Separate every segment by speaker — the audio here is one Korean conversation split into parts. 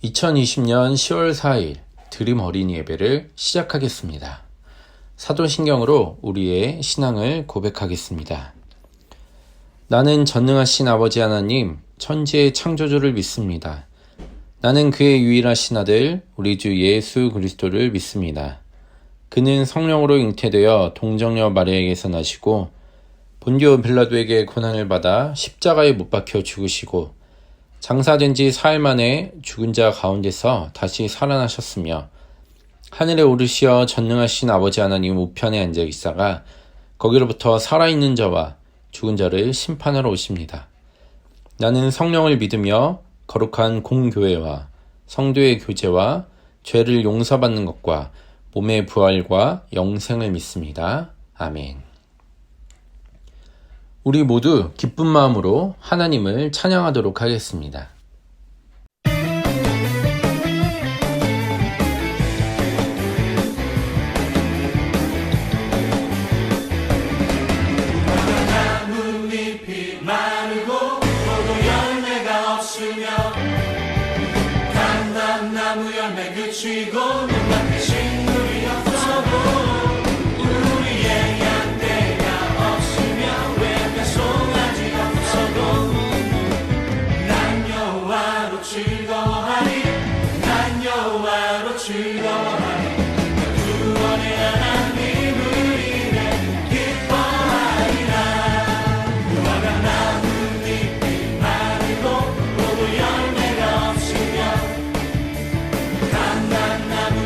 Speaker 1: 2020년 10월 4일 드림 어린이 예배를 시작하겠습니다. 사도신경으로 우리의 신앙을 고백하겠습니다. 나는 전능하신 아버지 하나님, 천지의 창조주를 믿습니다. 나는 그의 유일하신 아들, 우리 주 예수 그리스도를 믿습니다. 그는 성령으로 잉태되어 동정녀 마리아에게서 나시고 본디오 빌라도에게 고난을 받아 십자가에 못 박혀 죽으시고 장사된 지 4일 만에 죽은 자 가운데서 다시 살아나셨으며 하늘에 오르시어 전능하신 아버지 하나님 우편에 앉아 계시다가 거기로부터 살아있는 자와 죽은 자를 심판하러 오십니다. 나는 성령을 믿으며 거룩한 공교회와 성도의 교제와 죄를 용서받는 것과 몸의 부활과 영생을 믿습니다. 아멘. 우리 모두 기쁜 마음으로 하나님을 찬양하도록 하겠습니다.
Speaker 2: 나뭇잎이 마르고 포도 열매가 없으며 감람나무 열매 그치고 눈앞에 식물이 없어도 우리의 양떼가 없으며 외가 송아지 없어도 난 여호와로 즐거워하리 난 여호와로 즐거워하리 구원의 하나님을 인해 기뻐하리라. 무화과 나뭇잎이 마르고 포도 열매가 없으며 감람나무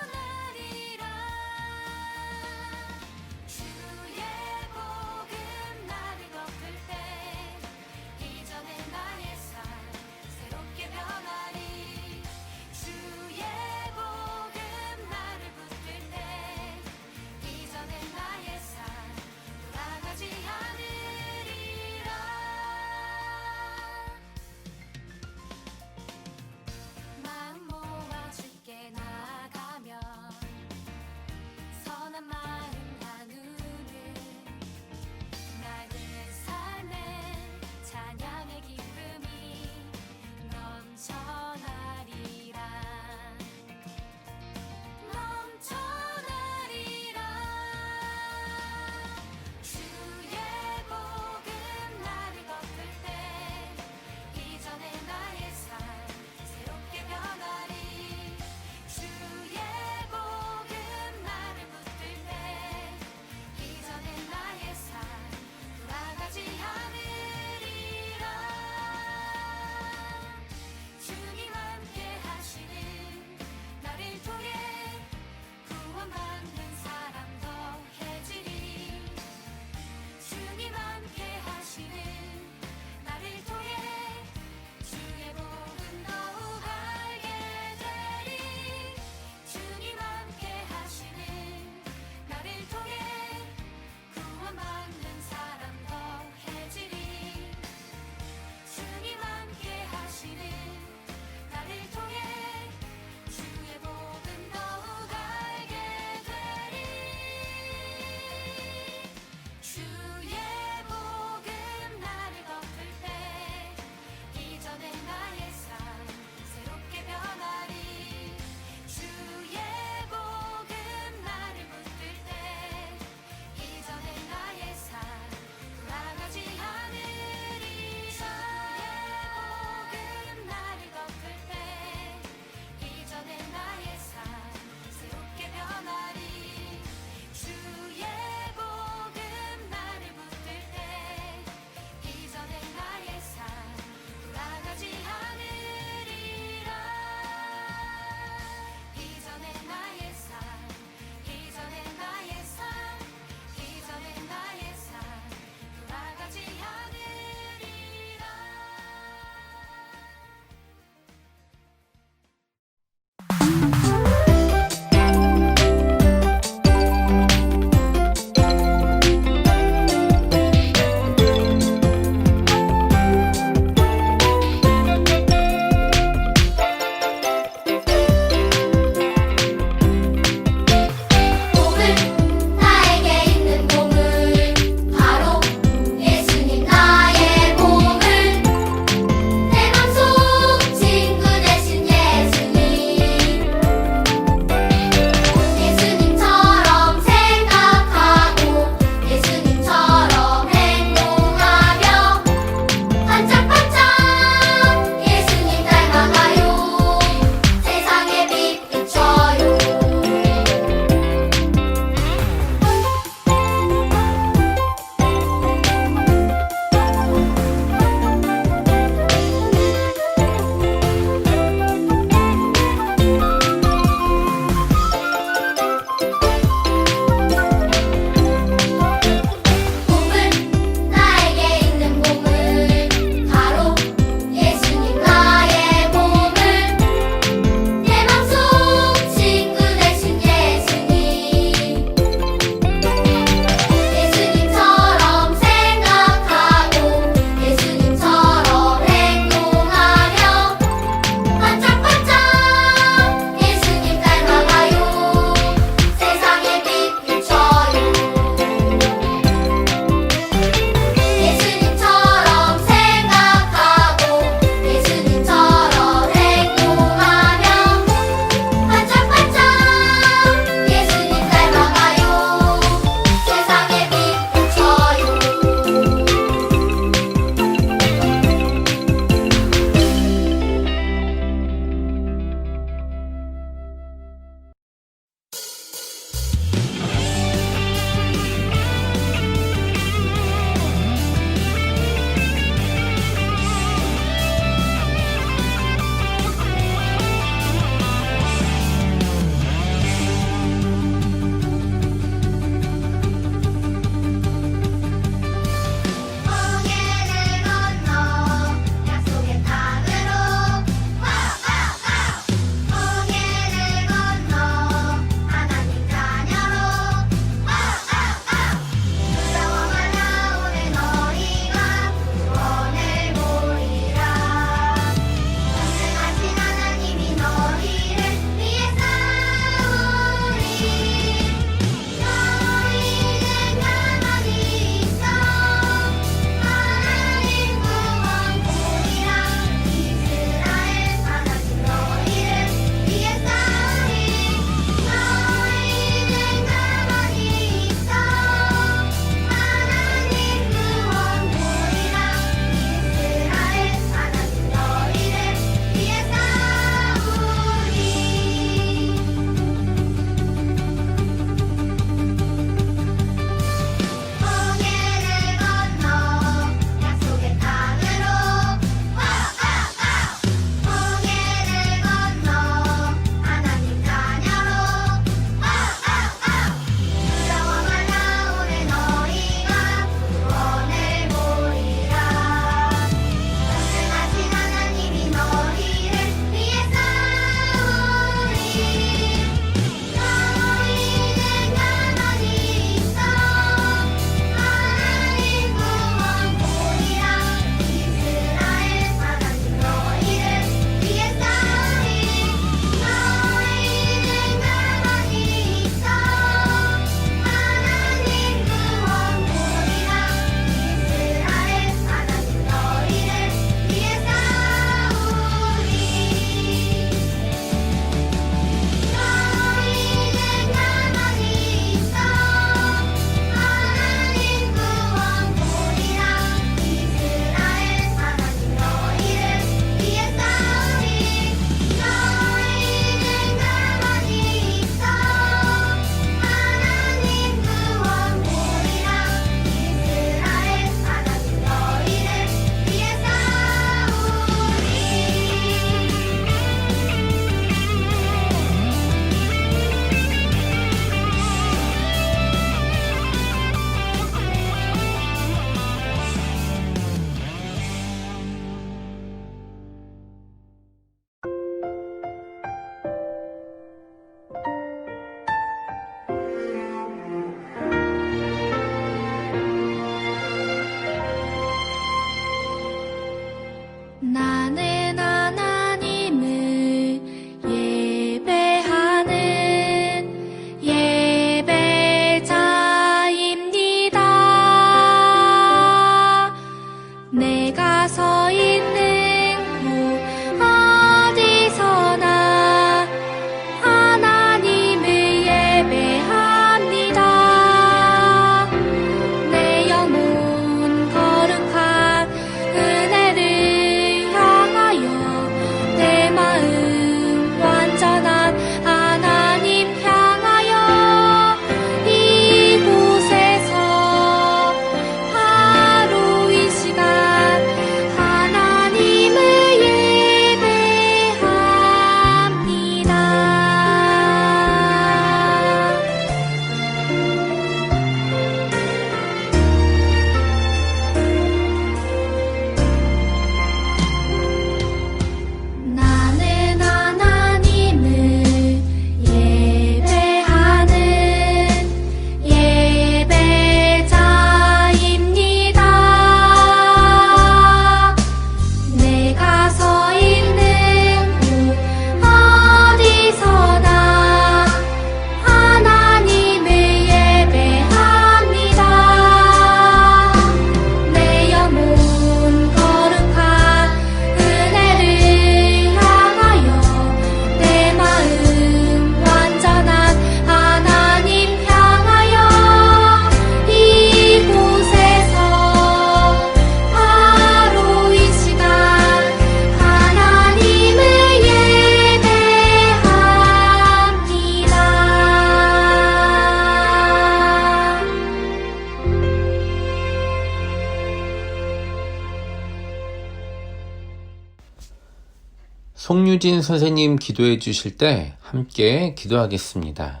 Speaker 1: 송유진 선생님 기도해 주실 때 함께 기도하겠습니다.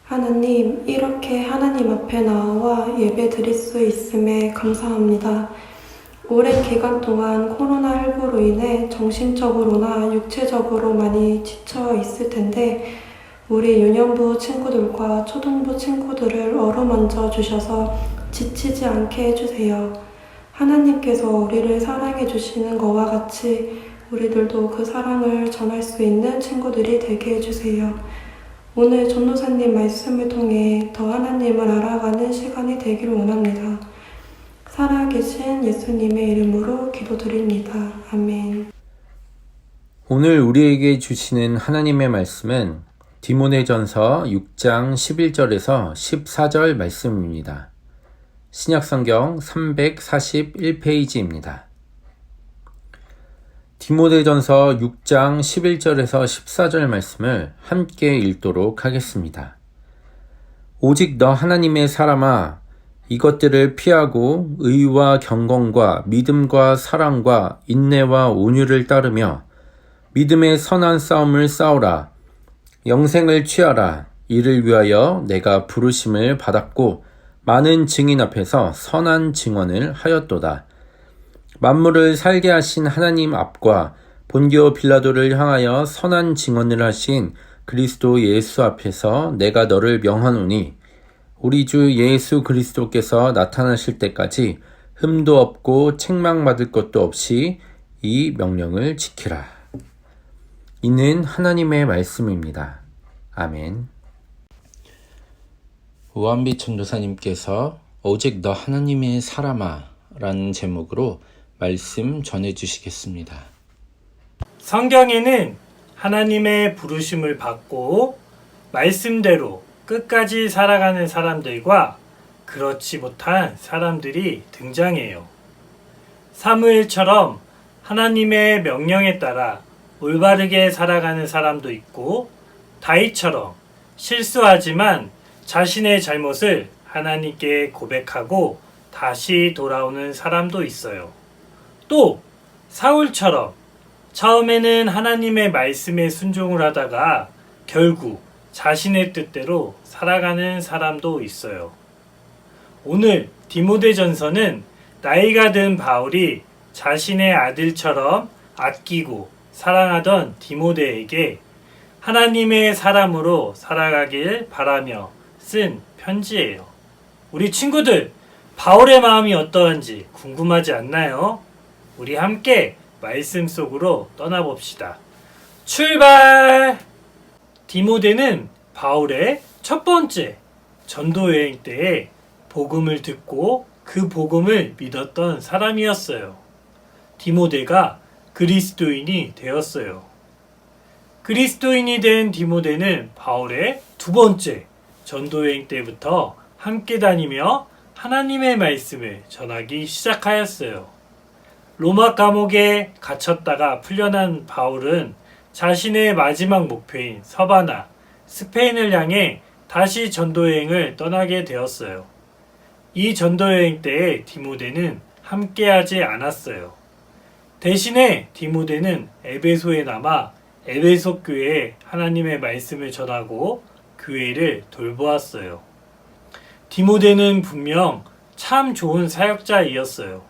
Speaker 3: 하나님, 이렇게 하나님 앞에 나와 예배 드릴 수 있음에 감사합니다. 오랜 기간 동안 코로나19로 인해 정신적으로나 육체적으로 많이 지쳐 있을 텐데 우리 유년부 친구들과 초등부 친구들을 어루만져 주셔서 지치지 않게 해주세요. 하나님께서 우리를 사랑해 주시는 것과 같이 우리들도 그 사랑을 전할 수 있는 친구들이 되게 해주세요. 오늘 전도사님 말씀을 통해 더 하나님을 알아가는 시간이 되기를 원합니다. 살아계신 예수님의 이름으로 기도드립니다. 아멘.
Speaker 1: 오늘 우리에게 주시는 하나님의 말씀은 디모데전서 6장 11절에서 14절 말씀입니다. 신약성경 341페이지입니다. 디모데전서 6장 11절에서 14절 말씀을 함께 읽도록 하겠습니다. 오직 너 하나님의 사람아, 이것들을 피하고 의와 경건과 믿음과 사랑과 인내와 온유를 따르며 믿음의 선한 싸움을 싸우라. 영생을 취하라. 이를 위하여 내가 부르심을 받았고 많은 증인 앞에서 선한 증언을 하였도다. 만물을 살게 하신 하나님 앞과 본디오 빌라도를 향하여 선한 증언을 하신 그리스도 예수 앞에서 내가 너를 명하노니 우리 주 예수 그리스도께서 나타나실 때까지 흠도 없고 책망받을 것도 없이 이 명령을 지키라. 이는 하나님의 말씀입니다. 아멘. 우한비 전도사님께서 오직 너 하나님의 사람아 라는 제목으로 말씀 전해주시겠습니다.
Speaker 4: 성경에는 하나님의 부르심을 받고 말씀대로 끝까지 살아가는 사람들과 그렇지 못한 사람들이 등장해요. 사무엘처럼 하나님의 명령에 따라 올바르게 살아가는 사람도 있고, 다윗처럼 실수하지만 자신의 잘못을 하나님께 고백하고 다시 돌아오는 사람도 있어요. 또 사울처럼 처음에는 하나님의 말씀에 순종을 하다가 결국 자신의 뜻대로 살아가는 사람도 있어요. 오늘 디모데전서는 나이가 든 바울이 자신의 아들처럼 아끼고 사랑하던 디모데에게 하나님의 사람으로 살아가길 바라며 쓴 편지예요. 우리 친구들, 바울의 마음이 어떠한지 궁금하지 않나요? 우리 함께 말씀 속으로 떠나봅시다. 출발! 디모데는 바울의 첫 번째 전도 여행 때에 복음을 듣고 그 복음을 믿었던 사람이었어요. 디모데가 그리스도인이 되었어요. 그리스도인이 된 디모데는 바울의 두 번째 전도 여행 때부터 함께 다니며 하나님의 말씀을 전하기 시작하였어요. 로마 감옥에 갇혔다가 풀려난 바울은 자신의 마지막 목표인 서바나, 스페인을 향해 다시 전도여행을 떠나게 되었어요. 이 전도여행 때에 디모데는 함께하지 않았어요. 대신에 디모데는 에베소에 남아 에베소 교회에 하나님의 말씀을 전하고 교회를 돌보았어요. 디모데는 분명 참 좋은 사역자이었어요.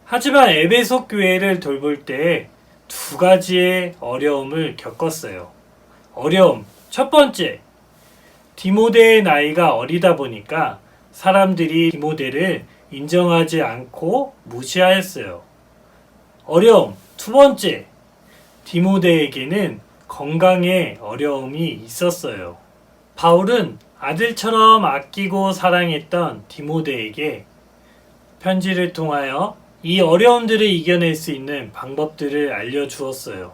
Speaker 4: 하지만 에베소 교회를 돌볼 때 두 가지의 어려움을 겪었어요. 어려움 첫 번째, 디모데의 나이가 어리다 보니까 사람들이 디모데를 인정하지 않고 무시하였어요. 어려움 두 번째, 디모데에게는 건강에 어려움이 있었어요. 바울은 아들처럼 아끼고 사랑했던 디모데에게 편지를 통하여 이 어려움들을 이겨낼 수 있는 방법들을 알려주었어요.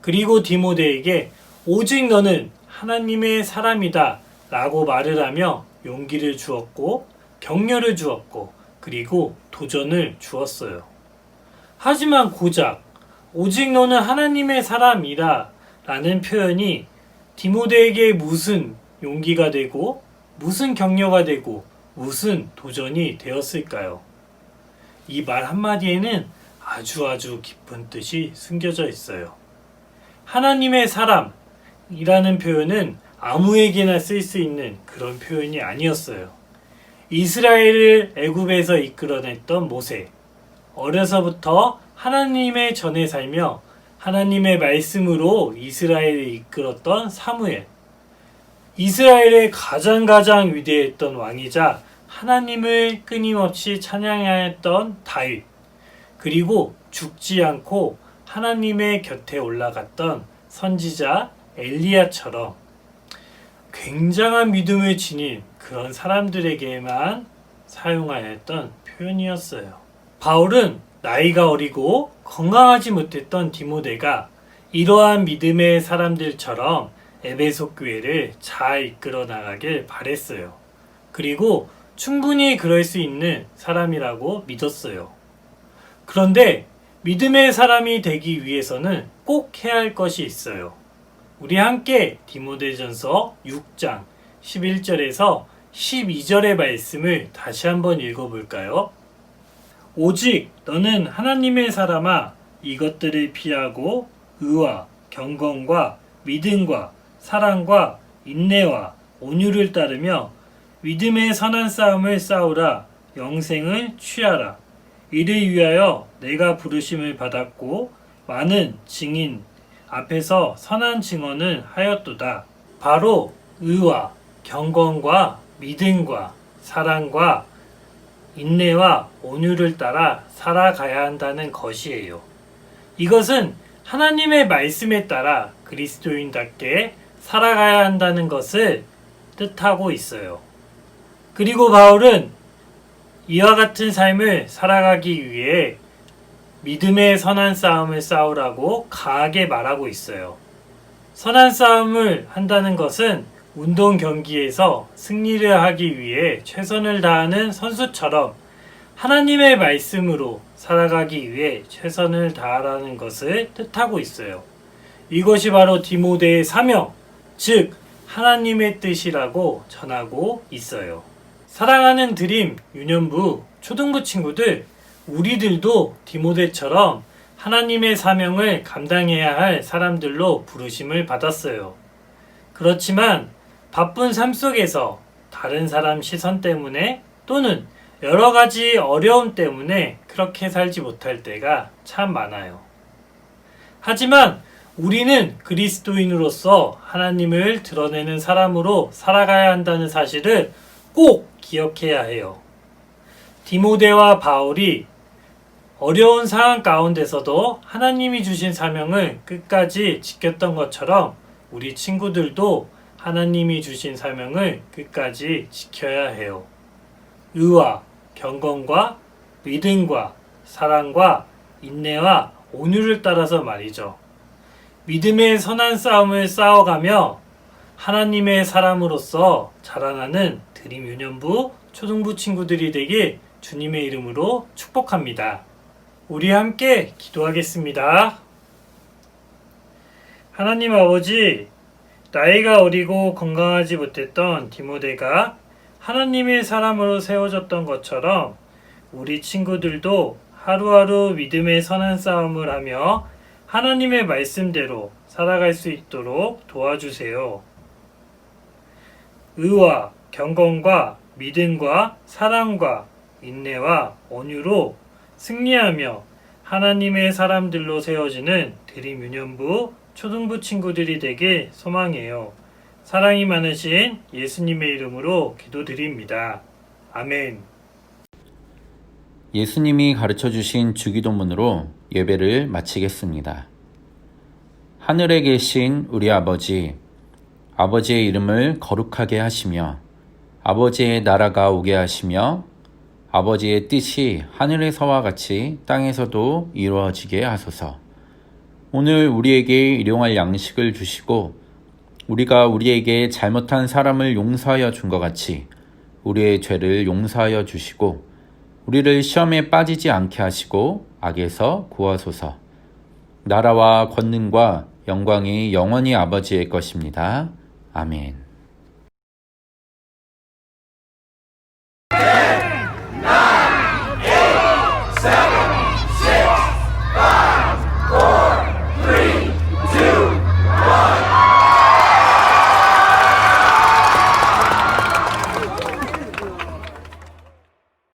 Speaker 4: 그리고 디모데에게 오직 너는 하나님의 사람이다 라고 말을 하며 용기를 주었고 격려를 주었고 그리고 도전을 주었어요. 하지만 고작 오직 너는 하나님의 사람이다 라는 표현이 디모데에게 무슨 용기가 되고 무슨 격려가 되고 무슨 도전이 되었을까요? 이 말 한마디에는 아주 깊은 뜻이 숨겨져 있어요. 하나님의 사람이라는 표현은 아무에게나 쓸 수 있는 그런 표현이 아니었어요. 이스라엘을 애굽에서 이끌어냈던 모세, 어려서부터 하나님의 전에 살며 하나님의 말씀으로 이스라엘을 이끌었던 사무엘, 이스라엘의 가장 위대했던 왕이자 하나님을 끊임없이 찬양하였던 다윗, 그리고 죽지 않고 하나님의 곁에 올라갔던 선지자 엘리야처럼 굉장한 믿음을 지닌 그런 사람들에게만 사용하였던 표현이었어요. 바울은 나이가 어리고 건강하지 못했던 디모데가 이러한 믿음의 사람들처럼 에베소 교회를 잘 이끌어 나가길 바랬어요. 그리고 충분히 그럴 수 있는 사람이라고 믿었어요. 그런데 믿음의 사람이 되기 위해서는 꼭 해야 할 것이 있어요. 우리 함께 디모데전서 6장 11절에서 12절의 말씀을 다시 한번 읽어볼까요? 오직 너는 하나님의 사람아 이것들을 피하고 의와 경건과 믿음과 사랑과 인내와 온유를 따르며 믿음의 선한 싸움을 싸우라. 영생을 취하라. 이를 위하여 내가 부르심을 받았고 많은 증인 앞에서 선한 증언을 하였도다. 바로 의와 경건과 믿음과 사랑과 인내와 온유를 따라 살아가야 한다는 것이에요. 이것은 하나님의 말씀에 따라 그리스도인답게 살아가야 한다는 것을 뜻하고 있어요. 그리고 바울은 이와 같은 삶을 살아가기 위해 믿음의 선한 싸움을 싸우라고 강하게 말하고 있어요. 선한 싸움을 한다는 것은 운동 경기에서 승리를 하기 위해 최선을 다하는 선수처럼 하나님의 말씀으로 살아가기 위해 최선을 다하라는 것을 뜻하고 있어요. 이것이 바로 디모데의 사명, 즉 하나님의 뜻이라고 전하고 있어요. 사랑하는 드림 유년부 초등부 친구들, 우리들도 디모데처럼 하나님의 사명을 감당해야 할 사람들로 부르심을 받았어요. 그렇지만 바쁜 삶 속에서 다른 사람 시선 때문에 또는 여러 가지 어려움 때문에 그렇게 살지 못할 때가 참 많아요. 하지만 우리는 그리스도인으로서 하나님을 드러내는 사람으로 살아가야 한다는 사실을 꼭 기억해야 해요. 디모데와 바울이 어려운 상황 가운데서도 하나님이 주신 사명을 끝까지 지켰던 것처럼 우리 친구들도 하나님이 주신 사명을 끝까지 지켜야 해요. 의와 경건과 믿음과 사랑과 인내와 온유를 따라서 말이죠. 믿음의 선한 싸움을 싸워가며 하나님의 사람으로서 자라나는 드림 유년부 초등부 친구들이 되길 주님의 이름으로 축복합니다. 우리 함께 기도하겠습니다. 하나님 아버지, 나이가 어리고 건강하지 못했던 디모데가 하나님의 사람으로 세워졌던 것처럼 우리 친구들도 하루하루 믿음의 선한 싸움을 하며 하나님의 말씀대로 살아갈 수 있도록 도와주세요. 의와 경건과 믿음과 사랑과 인내와 온유로 승리하며 하나님의 사람들로 세워지는 드림 유년부 초등부 친구들이 되길 소망해요. 사랑이 많으신 예수님의 이름으로 기도드립니다. 아멘.
Speaker 1: 예수님이 가르쳐 주신 주기도문으로 예배를 마치겠습니다. 하늘에 계신 우리 아버지, 아버지의 이름을 거룩하게 하시며 아버지의 나라가 오게 하시며 아버지의 뜻이 하늘에서와 같이 땅에서도 이루어지게 하소서. 오늘 우리에게 일용할 양식을 주시고 우리가 우리에게 잘못한 사람을 용서하여 준 것 같이 우리의 죄를 용서하여 주시고 우리를 시험에 빠지지 않게 하시고 악에서 구하소서. 나라와 권능과 영광이 영원히 아버지의 것입니다. 아멘.